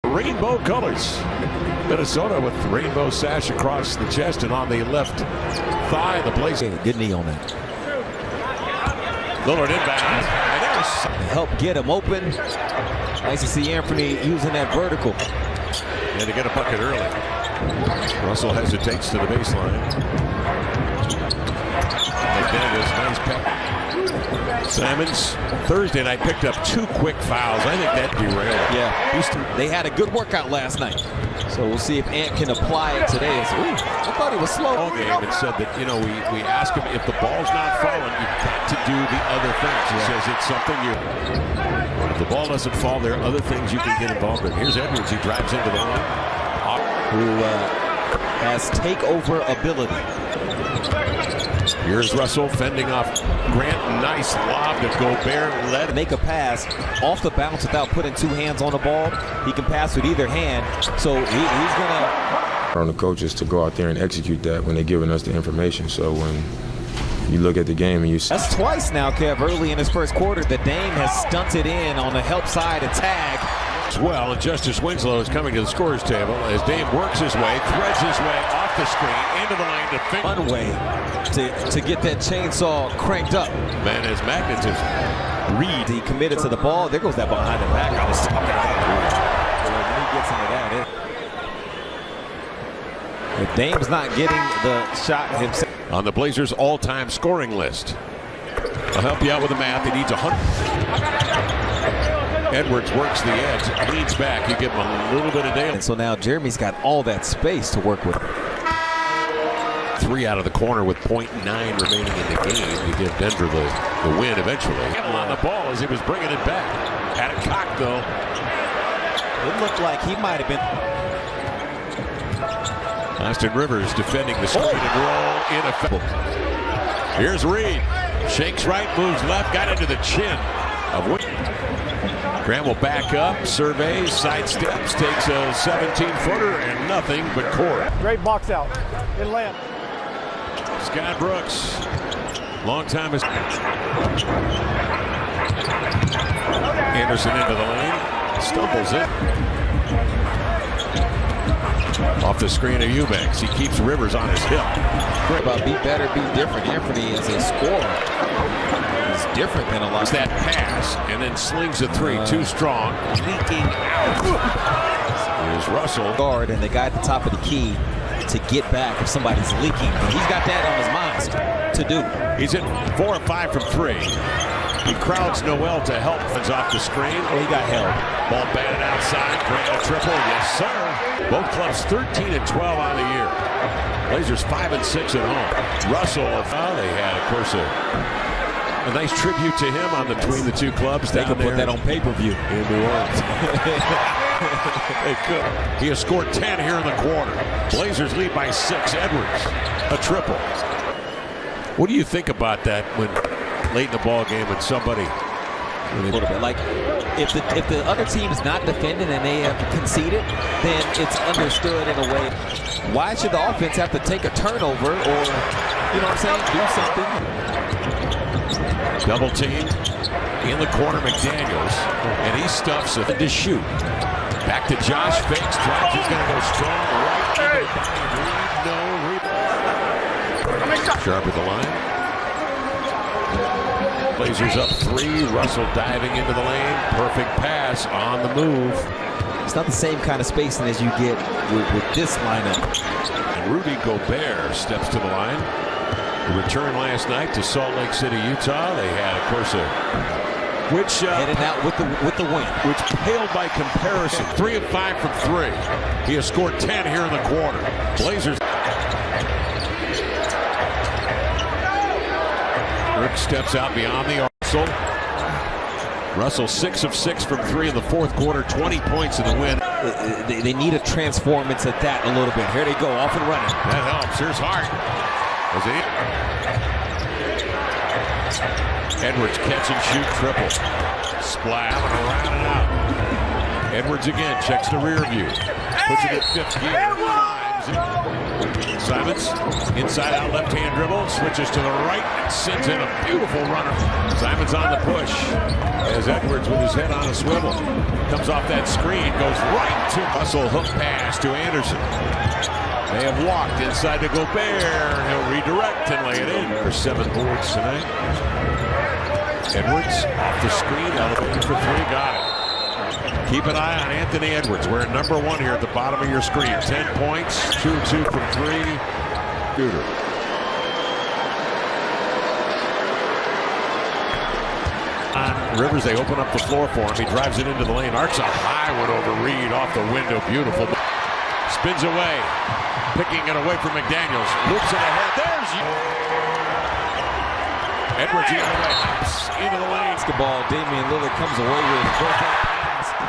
Rainbow colors. Minnesota with rainbow sash across the chest and on the left thigh. The Blazers. Good knee on that. Lillard inbound. And there's help get him open. Nice to see Anthony using that vertical. And to get a bucket early. Russell hesitates to the baseline. McDaniels, nice pass. Simons, Thursday night, picked up 2 quick fouls. I think that derailed. Yeah, Houston, they had a good workout last night. So we'll see if Ant can apply it today. I thought he was slow. All game and said that, you know, we ask him if the ball's not falling, you've got to do the other things. He says it's something if the ball doesn't fall, there are other things you can get involved in. Here's Edwards. He drives into the line. Who has takeover ability. Here's Russell fending off Grant. Nice lob to Gobert. Make a pass off the bounce without putting 2 hands on the ball. He can pass with either hand, so he's gonna. On the coaches to go out there and execute that when they're giving us the information. So when you look at the game and you see. That's twice now, Kev. Early in his first quarter, the Dame has stunted in on the help side and tag. Well, and Justice Winslow is coming to the scorer's table as Dame works his way, threads his way off the screen into the lane to one way to get that chainsaw cranked up. Man, his magnetism. Reed, he committed to the ball. There goes that behind the back. I was talking about. When he gets into that, if Dame's not getting the shot himself. On the Blazers' all-time scoring list. I'll help you out with the math. He needs 100. Edwards works the edge, leans back. You give him a little bit of daylight. And so now Jeremy's got all that space to work with. 3 out of the corner with 0.9 remaining in the game. You give Denver the win eventually. On the ball as he was bringing it back. Had it cocked though. It looked like he might have been. Austin Rivers defending the screen and roll ineffective. Here's Reed. Shakes right, moves left, got into the chin of Wood. Graham will back up, surveys, sidesteps, takes a 17-footer and nothing but court. Great box out. In layup. Scott Brooks. Long time is Anderson into the lane. Stumbles it. Off the screen of Eubanks. He keeps Rivers on his hip. About be better, be different. Anthony is a scorer. He's different than a lot. It's that pass and then slings a 3. Too strong. Leaking out. Here's Russell. Guard and the guy at the top of the key to get back if somebody's leaking. And he's got that on his mind to do. He's in 4 of 5 from 3. He crowds Noel to help. It's off the screen. Oh, he got held. Ball batted outside. Grant a triple. Yes, sir. Both clubs 13 and 12 on the year. Blazers 5 and 6 at home. Russell, they had, of course, a nice tribute to him on between the two clubs. They could put that on pay-per-view in New Orleans. They could. He has scored 10 here in the quarter. Blazers lead by 6. Edwards, a triple. What do you think about that when late in the ball game when somebody a little bit like if the other team's not defending and they have conceded, then it's understood in a way. Why should the offense have to take a turnover or, you know what I'm saying, do something? Double team in the corner, McDaniels, and he stuffs it to shoot. Back to Josh, fakes, drives, he's going to go strong right. No rebound. Sharp at the line. Blazers up 3. Russell diving into the lane. Perfect pass on the move. It's not the same kind of spacing as you get with this lineup. And Rudy Gobert steps to the line. The return last night to Salt Lake City, Utah. They had, of course, which headed out with the win, which paled by comparison. 3 of 5 from 3. He has scored 10 here in the quarter. Blazers. Rick steps out beyond the Russell. Russell 6 of 6 from 3 in the fourth quarter, 20 points in the win. They need to transform into that a little bit. Here they go, off and running. That helps. Here's Hart. Edwards catch and shoot triple. Splash around and out. Edwards again checks the rear view. Puts it at 15. Simons, inside out left-hand dribble, switches to the right and sends in a beautiful runner. Simons on the push as Edwards with his head on a swivel. Comes off that screen, goes right to Russell, hook pass to Anderson. They have walked inside to Gobert. He'll redirect and lay it in for 7 boards tonight. Edwards off the screen, elevated for 3, got it. Keep an eye on Anthony Edwards. We're at number 1 here at the bottom of your screen. 10 points, 2-2 from 3. Shooter. On Rivers, they open up the floor for him. He drives it into the lane. Arcs a high one over Reed off the window. Beautiful. Spins away. Picking it away from McDaniels. Loops it ahead. There's you. Edwards either way. Hops into the lane. Basketball. Damian Lillard comes away with it.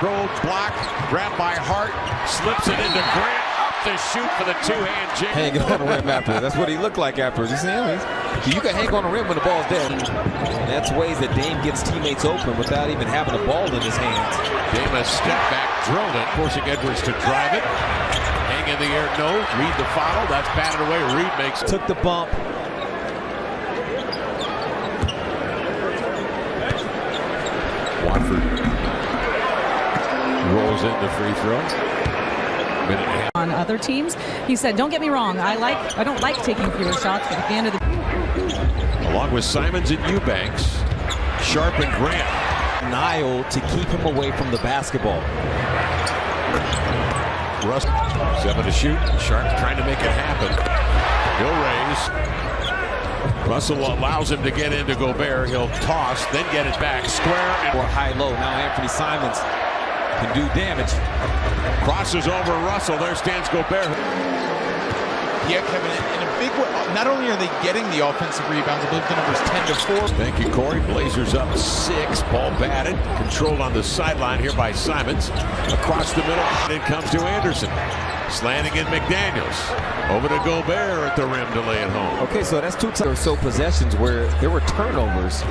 Road block, grabbed by Hart, slips it into Grant, up the shoot for the 2-hand jig. Hanging on the rim afterwards. That's what he looked like afterwards. You see him? You can hang on the rim when the ball's dead. And that's ways that Dame gets teammates open without even having the ball in his hands. Dame a step back, drilled it, forcing Edwards to drive it. Hang in the air, no. Reed the foul, that's batted away. Reed makes. Took the bump. Watford rolls in the free throw. On other teams, he said, "Don't get me wrong. I don't like taking fewer shots, but at the end of the." Along with Simons and Eubanks, Sharp and Grant. Nile to keep him away from the basketball. Russ, 7 to shoot. Sharp trying to make it happen. He'll raise. Russell allows him to get into Gobert. He'll toss, then get it back. Square and or high-low. Now Anthony Simons can do damage. Crosses over Russell. There stands Gobert. Yeah, Kevin, in a big way. Not only are they getting the offensive rebounds, I believe the number's 10-4. Thank you, Corey. Blazers up 6. Ball batted. Controlled on the sideline here by Simons. Across the middle. It comes to Anderson. Slanting in McDaniels. Over to Gobert at the rim to lay it home. Okay, so that's 2 or so possessions where there were turnovers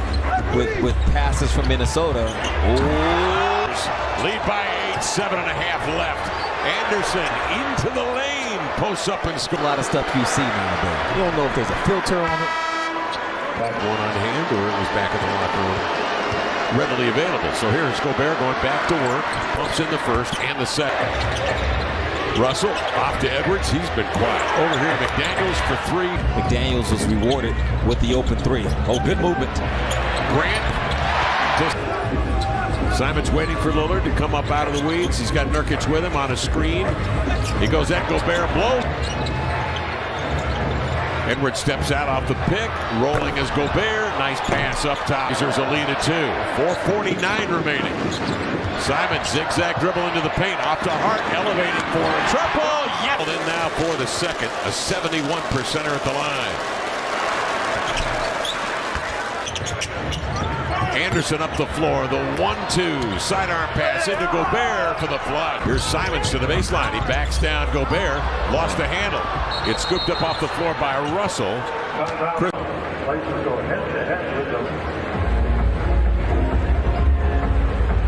with passes from Minnesota. Lead by 8, 7.5 left. Anderson into the lane. Posts up and scores. A lot of stuff you see nowadays. You don't know if there's a filter on it. One on hand or it was back in the locker room. Readily available. So here's Gobert going back to work. Pumps in the first and the second. Russell off to Edwards. He's been quiet. Over here, McDaniels for 3. McDaniels was rewarded with the open 3. Oh, good movement. Grant. Simons waiting for Lillard to come up out of the weeds. He's got Nurkic with him on a screen. He goes at Gobert, blow. Edwards steps out off the pick. Rolling as Gobert. Nice pass up top. There's a lead at 2. 4:49 remaining. Simons zigzag dribble into the paint. Off to Hart. Elevated for a triple. Yep. In now for the second. A 71%er at the line. Anderson up the floor, the 1-2 sidearm pass into Gobert for the flood. Here's Simons to the baseline. He backs down Gobert, lost the handle. It's scooped up off the floor by Russell.